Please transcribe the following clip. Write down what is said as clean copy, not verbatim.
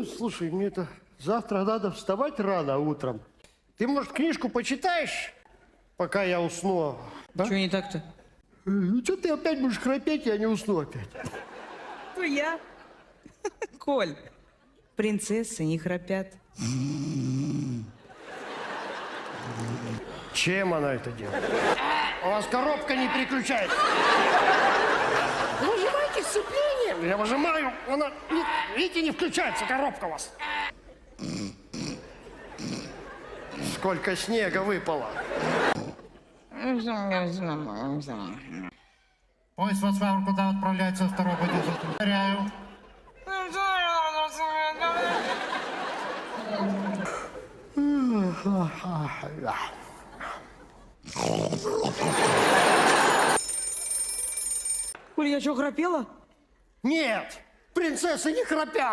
Слушай, мне это завтра надо вставать рано утром. Ты, может, книжку почитаешь, пока я усну? Да? Чего не так-то? Ну, что ты опять будешь храпеть, я не усну опять. Ну, я. Коль, принцессы не храпят. Чем она это делает? У вас коробка не переключается. Выжимайте сцепление. Я выжимаю. Она, видите, не включается коробка у вас. Сколько снега выпало. Поезд Волсвавр, куда отправляется второй подъезд? Повторяю. Коль, я что, храпела? Нет, принцессы не храпят.